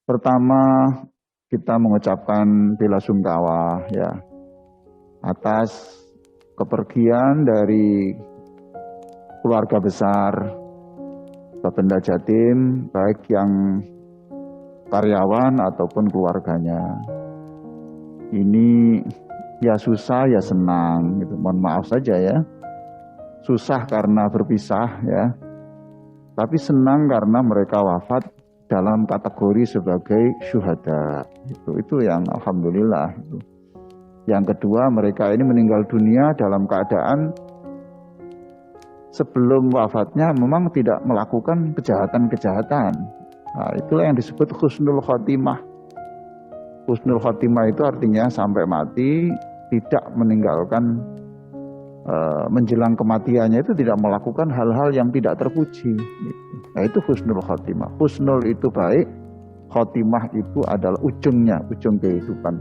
Pertama, kita mengucapkan bela sungkawa ya atas kepergian dari keluarga besar Bapenda Jatim, baik yang karyawan ataupun keluarganya. Ini ya susah ya senang gitu. Mohon maaf saja ya. Susah karena berpisah ya. Tapi senang karena mereka wafat dalam kategori sebagai syuhada. Itu yang alhamdulillah. Yang kedua, mereka ini meninggal dunia dalam keadaan sebelum wafatnya memang tidak melakukan kejahatan-kejahatan. Nah, itulah yang disebut husnul khotimah. Husnul khotimah itu artinya sampai mati tidak meninggalkan menjelang kematiannya itu tidak melakukan hal-hal yang tidak terpuji. Nah, itu husnul khotimah. Husnul itu baik, khotimah itu adalah ujungnya, ujung kehidupan.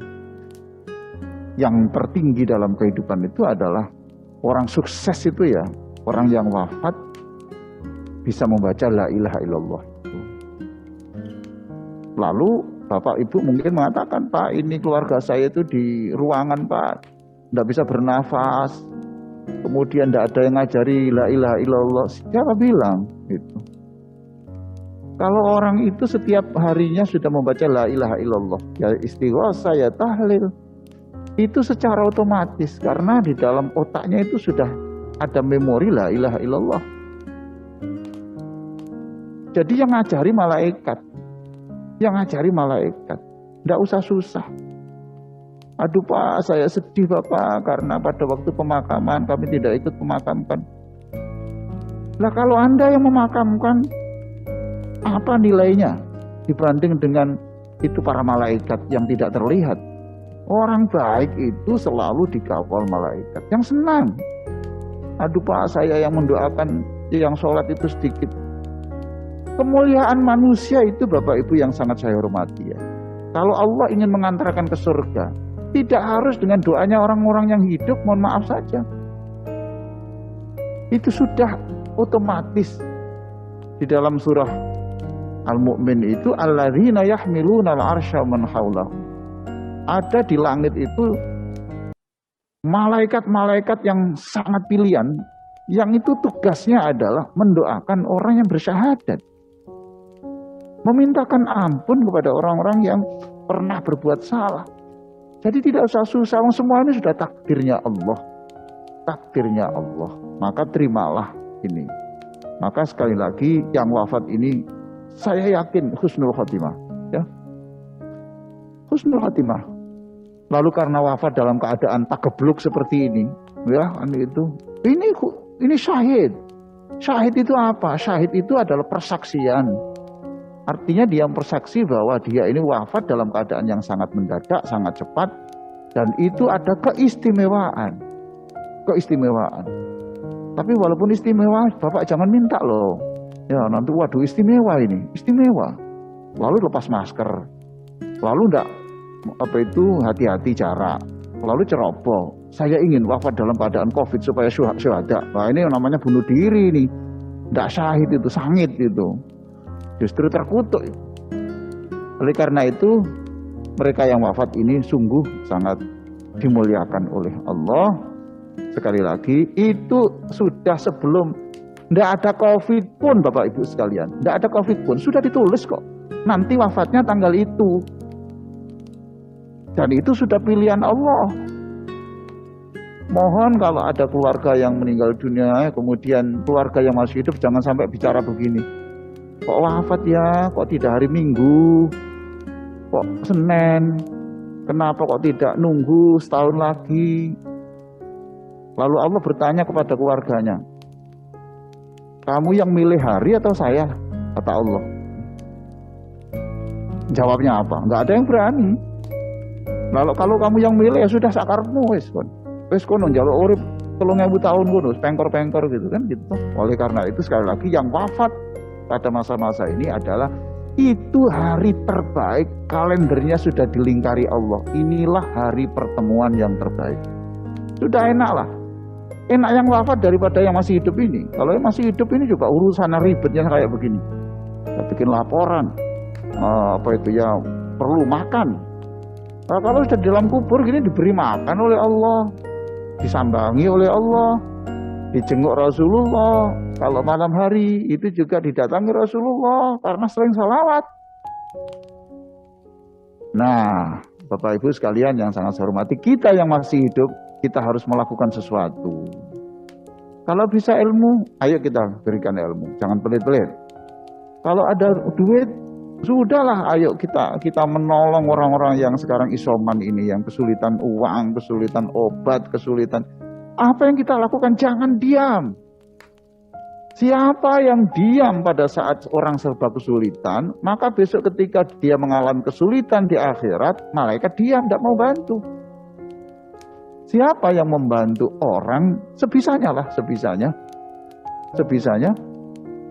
Yang tertinggi dalam kehidupan itu adalah orang sukses itu ya, orang yang wafat bisa membaca la ilaha illallah. Lalu Bapak Ibu mungkin mengatakan, Pak, ini keluarga saya itu di ruangan, Pak, tidak bisa bernafas. Kemudian tidak ada yang ngajari la ilaha illallah. Siapa bilang gitu? Kalau orang itu setiap harinya sudah membaca la ilaha illallah, ya istighosah, ya tahlil, itu secara otomatis karena di dalam otaknya itu sudah ada memori la ilaha illallah. Jadi yang ngajari malaikat, tidak usah susah. Aduh Pak, saya sedih Bapak karena pada waktu pemakaman kami tidak ikut memakamkan. Lah kalau Anda yang memakamkan, apa nilainya dibanding dengan itu para malaikat yang tidak terlihat? Orang baik itu selalu dikawal malaikat yang senang. Aduh Pak, saya yang mendoakan, yang sholat itu sedikit. Kemuliaan manusia itu Bapak Ibu yang sangat saya hormati ya. Kalau Allah ingin mengantarkan ke surga, tidak harus dengan doanya orang-orang yang hidup, mohon maaf saja. Itu sudah otomatis. Di dalam surah Al-Mu'min itu, alladzina yahmiluna al-arsya man haulahu. Ada di langit itu malaikat-malaikat yang sangat pilihan, yang itu tugasnya adalah mendoakan orang yang bersyahadat. Memintakan ampun kepada orang-orang yang pernah berbuat salah. Jadi tidak usah susah, semua ini sudah takdirnya Allah. Takdirnya Allah. Maka terimalah ini. Maka sekali lagi yang wafat ini saya yakin husnul khotimah. Ya. Husnul khotimah. Lalu karena wafat dalam keadaan tagebluk seperti ini, ya itu. Ini syahid. Syahid itu apa? Syahid itu adalah persaksian. Artinya dia bersaksi bahwa dia ini wafat dalam keadaan yang sangat mendadak, sangat cepat. Dan itu ada keistimewaan. Keistimewaan. Tapi walaupun istimewa, Bapak jangan minta loh. Ya nanti waduh istimewa ini. Istimewa. Lalu lepas masker. Lalu enggak, hati-hati jarak. Lalu ceroboh. Saya ingin wafat dalam keadaan COVID supaya syuhada. Nah ini namanya bunuh diri nih. Enggak syahid itu, sangit itu. Justru terkutuk. Oleh karena itu, mereka yang wafat ini sungguh sangat dimuliakan oleh Allah. Sekali lagi, itu sudah sebelum, tidak ada COVID pun Bapak Ibu sekalian. Tidak ada COVID pun, sudah ditulis kok. Nanti wafatnya tanggal itu. Dan itu sudah pilihan Allah. Mohon kalau ada keluarga yang meninggal dunia, kemudian keluarga yang masih hidup, jangan sampai bicara begini. Kok wafat ya, kok tidak hari Minggu, kok Senin, kenapa kok tidak nunggu setahun lagi. Lalu Allah bertanya kepada keluarganya, kamu yang milih hari atau saya? Kata Allah. Jawabnya apa? Enggak ada yang berani. Lalu kalau kamu yang milih ya sudah sakarmu wis kono njaluk urip 3000 tahun kono pengkor-pengkor gitu kan gitu. Oleh karena itu sekali lagi yang wafat pada masa-masa ini adalah itu hari terbaik, kalendernya sudah dilingkari Allah. Inilah hari pertemuan yang terbaik. Sudah enak lah. Enak yang wafat daripada yang masih hidup ini. Kalau yang masih hidup ini juga urusan ribet yang kayak begini. Kita bikin laporan, perlu makan. Nah, kalau sudah di dalam kubur gini diberi makan oleh Allah, disambangi oleh Allah, dijenguk Rasulullah. Kalau malam hari itu juga didatangi Rasulullah karena sering salawat. Nah, Bapak Ibu sekalian yang sangat saya hormati, kita yang masih hidup, kita harus melakukan sesuatu. Kalau bisa ilmu, ayo kita berikan ilmu, jangan pelit-pelit. Kalau ada duit, sudahlah, ayo kita menolong orang-orang yang sekarang isoman ini, yang kesulitan uang, kesulitan obat, kesulitan. Apa yang kita lakukan, jangan diam. Siapa yang diam pada saat orang serba kesulitan, maka besok ketika dia mengalami kesulitan di akhirat, malaikat diam, tidak mau bantu. Siapa yang membantu orang, sebisanya,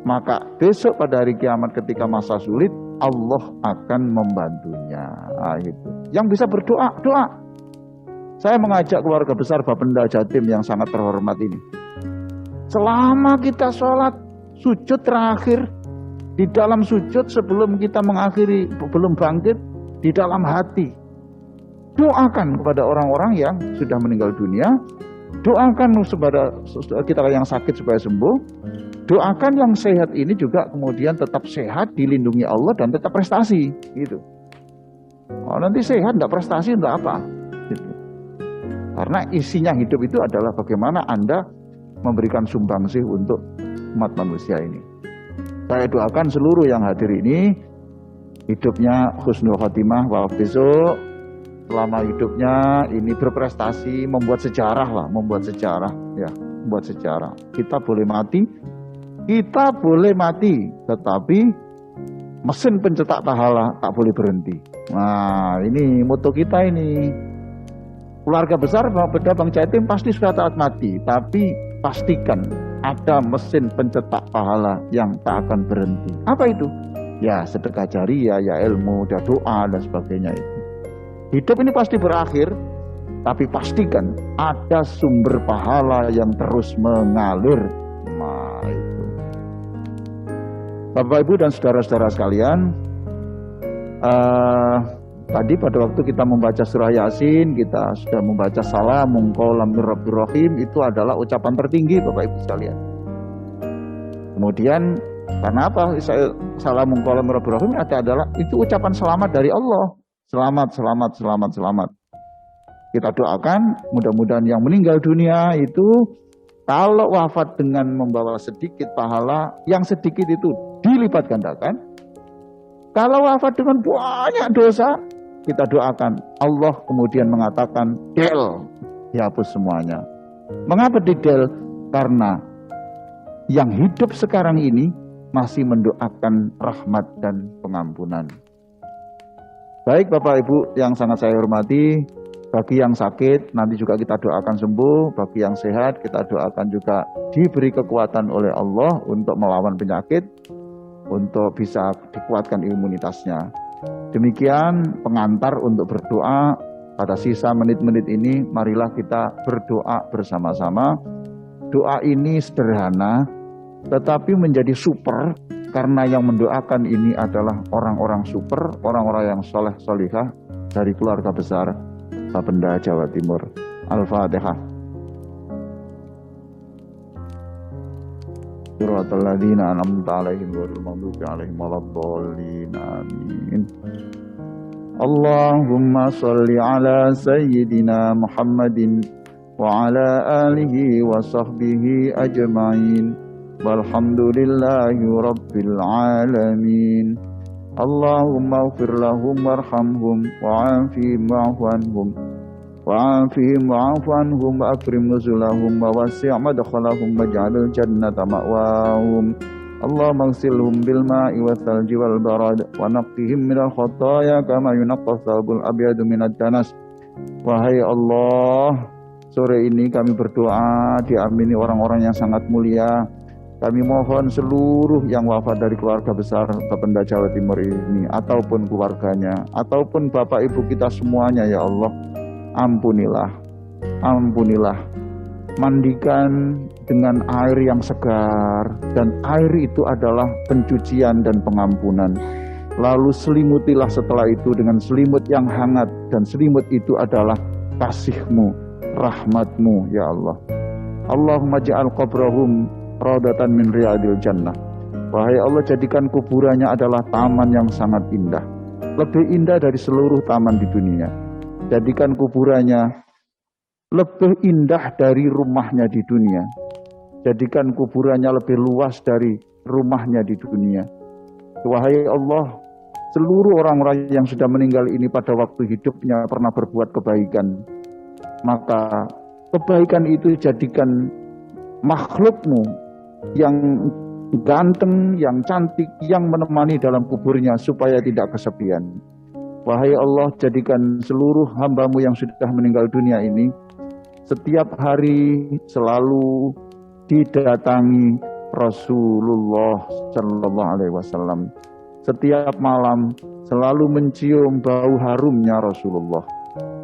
maka besok pada hari kiamat ketika masa sulit, Allah akan membantunya. Nah, itu. Yang bisa berdoa, doa. Saya mengajak keluarga besar Bapenda Jatim yang sangat terhormat ini. Selama kita sholat, sujud terakhir, di dalam sujud sebelum kita mengakhiri, belum bangkit, di dalam hati, doakan kepada orang-orang yang sudah meninggal dunia, doakan kepada kita yang sakit supaya sembuh, doakan yang sehat ini juga kemudian tetap sehat, dilindungi Allah dan tetap prestasi, gitu. Oh, nanti sehat, tidak prestasi, tidak apa. Gitu. Karena isinya hidup itu adalah bagaimana Anda memberikan sumbangsih untuk umat manusia ini. Saya doakan seluruh yang hadir ini hidupnya husnul khotimah, bahwa besok selama hidupnya ini berprestasi, membuat sejarah. Kita boleh mati, tetapi mesin pencetak pahala tak boleh berhenti. Nah, ini moto kita ini. Keluarga besar Bapenda Bang Jatim pasti sudah taat mati, tapi pastikan ada mesin pencetak pahala yang tak akan berhenti. Apa itu? Ya sedekah jariah, ya ilmu, ya doa dan sebagainya itu. Hidup ini pasti berakhir, tapi pastikan ada sumber pahala yang terus mengalir. Nah, itu. Bapak Ibu dan saudara-saudara sekalian, tadi pada waktu kita membaca surah Yasin, kita sudah membaca Salamun qaulam mir rabbir rahim, itu adalah ucapan tertinggi Bapak Ibu sekalian. Kemudian karena apa? Salamun qaulam mir rabbir rahim adalah itu ucapan selamat dari Allah. Selamat. Kita doakan mudah-mudahan yang meninggal dunia itu kalau wafat dengan membawa sedikit pahala, yang sedikit itu dilipat gandakan. Kalau wafat dengan banyak dosa, kita doakan, Allah kemudian mengatakan, del, dihapus semuanya. Mengapa didel? Karena yang hidup sekarang ini masih mendoakan rahmat dan pengampunan. Baik Bapak Ibu yang sangat saya hormati, bagi yang sakit nanti juga kita doakan sembuh, bagi yang sehat kita doakan juga diberi kekuatan oleh Allah untuk melawan penyakit, untuk bisa dikuatkan imunitasnya. Demikian pengantar untuk berdoa pada sisa menit-menit ini. Marilah kita berdoa bersama-sama. Doa ini sederhana tetapi menjadi super, karena yang mendoakan ini adalah orang-orang super, orang-orang yang soleh solihah dari keluarga besar Bapenda Jawa Timur. Al-Fatihah. Siratal ladzina an'amta 'alaihim ghairil maghdubi 'alaihim waladdallin. Amin. Allahumma shalli ala sayyidina Muhammadin wa ala alihi wa sahbihi ajma'in. Walhamdulillahi rabbil alamin. Allahumma ighfir lahum warhamhum wa'afihim wa'fu anhum wa akrim nuzulahum wa wasi' madkhalahum waj'alil jannata ma'wahum. Allahumma ighsilhum bil ma'i wal thalji wal barad wa naqqihim minal khataaya kama yunqqa thawbul abyadu minad danas. Wahai Allah, sore ini kami berdoa diamini orang-orang yang sangat mulia. Kami mohon seluruh yang wafat dari keluarga besar Bapenda Jawa Timur ini, ataupun keluarganya, ataupun Bapak Ibu kita semuanya, ya Allah, ampunilah. Mandikan dengan air yang segar, dan air itu adalah pencucian dan pengampunan. Lalu selimutilah setelah itu dengan selimut yang hangat, dan selimut itu adalah kasih-Mu, rahmat-Mu ya Allah. Allahumma ja'al qabrahum raudatan min riyadil jannah. Wahai Allah, jadikan kuburannya adalah taman yang sangat indah, lebih indah dari seluruh taman di dunia. Jadikan kuburannya lebih indah dari rumahnya di dunia. Jadikan kuburannya lebih luas dari rumahnya di dunia. Wahai Allah, seluruh orang-orang yang sudah meninggal ini pada waktu hidupnya pernah berbuat kebaikan. Maka kebaikan itu jadikan makhluk-Mu yang ganteng, yang cantik, yang menemani dalam kuburnya supaya tidak kesepian. Wahai Allah, jadikan seluruh hamba-Mu yang sudah meninggal dunia ini setiap hari selalu didatangi Rasulullah Sallallahu Alaihi Wasallam. Setiap malam selalu mencium bau harumnya Rasulullah.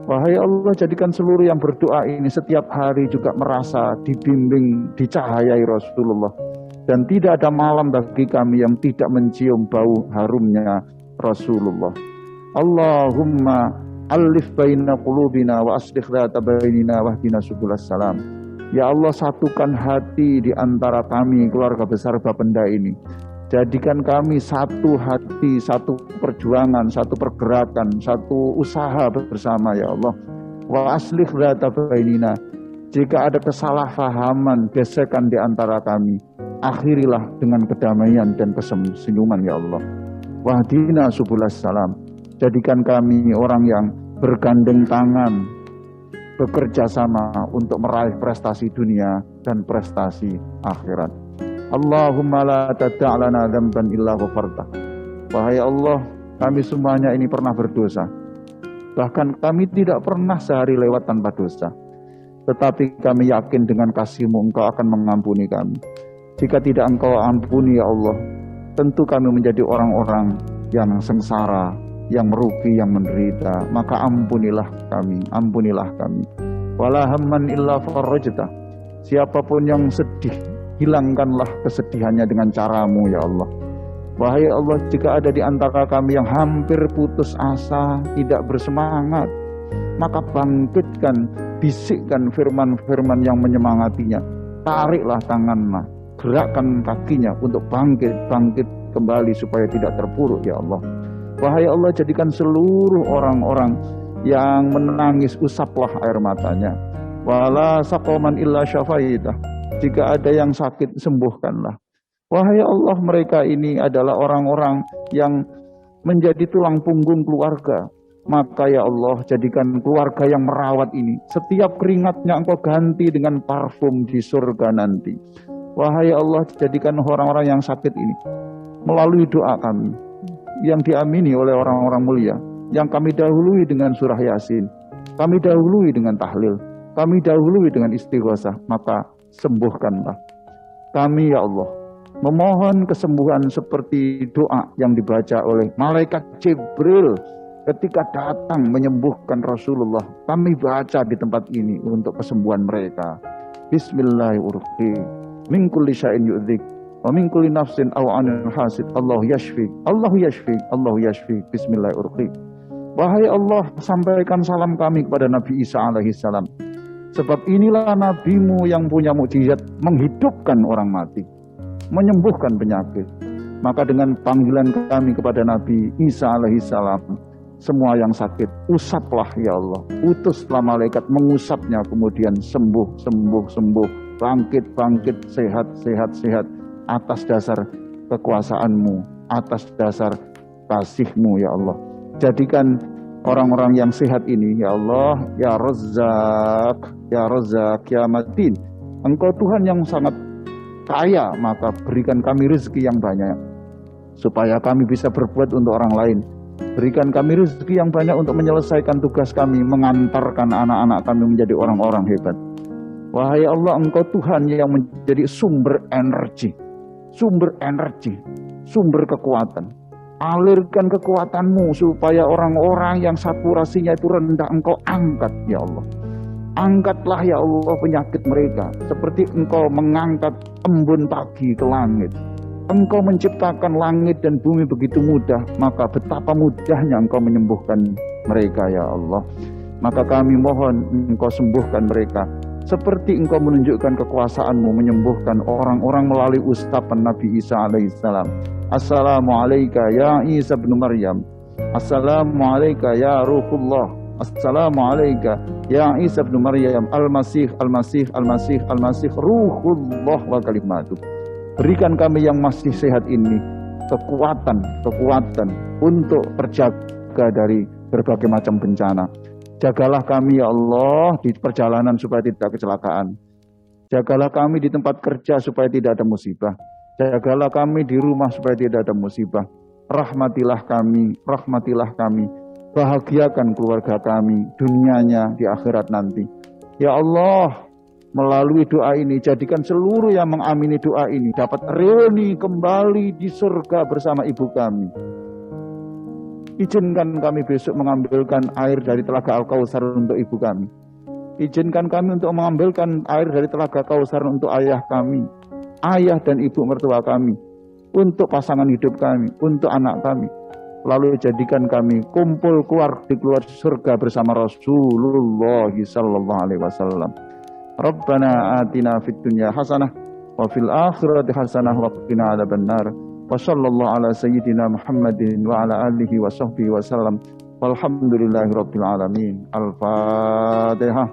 Wahai Allah, jadikan seluruh yang berdoa ini setiap hari juga merasa dibimbing, dicahayai Rasulullah. Dan tidak ada malam bagi kami yang tidak mencium bau harumnya Rasulullah. Allahumma alif baina qulubina wa aslih dhata bainina wahdina subulas salam. Ya Allah, satukan hati di antara kami keluarga besar Bapenda ini. Jadikan kami satu hati, satu perjuangan, satu pergerakan, satu usaha bersama ya Allah. Wa aslih dhata bainina. Jika ada kesalahpahaman, gesekan di antara kami, akhirilah dengan kedamaian dan kesenyuman ya Allah. Wahdina subulas salam. Jadikan kami orang yang bergandeng tangan, bekerja sama untuk meraih prestasi dunia dan prestasi akhirat. Allahumma la tada'lana dzamban illa ghafartah. Wahai Allah, kami semuanya ini pernah berdosa. Bahkan kami tidak pernah sehari lewat tanpa dosa. Tetapi kami yakin dengan kasih-Mu Engkau akan mengampuni kami. Jika tidak Engkau ampuni ya Allah, tentu kami menjadi orang-orang yang sengsara, yang merugi, yang menderita. Maka ampunilah kami, ampunilah kami. Wala hamman illa farajtah. Siapapun yang sedih, hilangkanlah kesedihannya dengan cara-Mu ya Allah. Wahai Allah, jika ada di antara kami yang hampir putus asa, tidak bersemangat, maka bangkitkan, bisikkan firman-firman yang menyemangatinya. Tariklah tangannya, gerakkan kakinya untuk bangkit kembali supaya tidak terpuruk ya Allah. Wahai Allah, jadikan seluruh orang-orang yang menangis, usaplah air matanya. Wala saqaman illa syafaitah. Jika ada yang sakit, sembuhkanlah. Wahai Allah, mereka ini adalah orang-orang yang menjadi tulang punggung keluarga. Maka ya Allah, jadikan keluarga yang merawat ini, setiap keringatnya Engkau ganti dengan parfum di surga nanti. Wahai Allah, jadikan orang-orang yang sakit ini melalui doa kami yang diamini oleh orang-orang mulia, yang kami dahului dengan surah Yasin, kami dahului dengan tahlil, kami dahului dengan istighosah, maka sembuhkanlah kami ya Allah. Memohon kesembuhan seperti doa yang dibaca oleh malaikat Jibril ketika datang menyembuhkan Rasulullah. Kami baca di tempat ini untuk kesembuhan mereka. Bismillahirrahmanirrahim. Min kulli syai'in yu'dzik wa min kulli nafsin aw 'anil hasid. Allahu yashfik. Allahu yashfik. Allahu yashfik. Bismillahirrahmanirrahim. Wahai Allah, sampaikan salam kami kepada Nabi Isa alaihi salam. Sebab inilah nabimu yang punya mukjizat menghidupkan orang mati, menyembuhkan penyakit. Maka dengan panggilan kami kepada Nabi Isa alaihi salam, semua yang sakit, usaplah ya Allah. Utuslah malaikat mengusapnya, kemudian sembuh, bangkit, sehat atas dasar kekuasaan-Mu, atas dasar kasih-Mu ya Allah. Jadikan orang-orang yang sehat ini ya Allah, ya Razzaq, ya Matin. Engkau Tuhan yang sangat kaya, maka berikan kami rezeki yang banyak supaya kami bisa berbuat untuk orang lain. Berikan kami rezeki yang banyak untuk menyelesaikan tugas kami, mengantarkan anak-anak kami menjadi orang-orang hebat. Wahai Allah, Engkau Tuhan yang menjadi sumber energi, sumber kekuatan. Alirkan kekuatan-Mu supaya orang-orang yang saturasinya itu rendah Engkau angkat ya Allah. Angkatlah ya Allah penyakit mereka, seperti Engkau mengangkat embun pagi ke langit. Engkau menciptakan langit dan bumi begitu mudah, maka betapa mudahnya Engkau menyembuhkan mereka ya Allah. Maka kami mohon Engkau sembuhkan mereka, seperti Engkau menunjukkan kekuasaan-Mu menyembuhkan orang-orang melalui ucapan Nabi Isa alaihissalam. Assalamualaikum ya Isa bin Maryam. Assalamualaikum ya Ruhullah. Assalamualaikum ya Isa bin Maryam. Al-Masih, Al-Masih, Al-Masih, Al-Masih, Ruhullah wa kalimatuh. Berikan kami yang masih sehat ini kekuatan untuk terjaga dari berbagai macam bencana. Jagalah kami ya Allah di perjalanan supaya tidak kecelakaan. Jagalah kami di tempat kerja supaya tidak ada musibah. Jagalah kami di rumah supaya tidak ada musibah. Rahmatilah kami. Bahagiakan keluarga kami, dunianya, di akhirat nanti. Ya Allah, melalui doa ini, jadikan seluruh yang mengamini doa ini dapat reuni kembali di surga bersama ibu kami. Izinkan kami besok mengambilkan air dari telaga Al-Kautsar untuk ibu kami. Izinkan kami untuk mengambilkan air dari telaga Kautsar untuk ayah kami, ayah dan ibu mertua kami, untuk pasangan hidup kami, untuk anak kami. Lalu jadikan kami kumpul di keluar surga bersama Rasulullah sallallahu alaihi wasallam. Rabbana atina fid dunya hasanah wa fil akhirati hasanah wa qina adzabannar. Wa sallallahu ala sayyidina Muhammadin wa ala alihi wa sahbihi wa sallam. Walhamdulillahirabbil alamin. Al-Fatihah.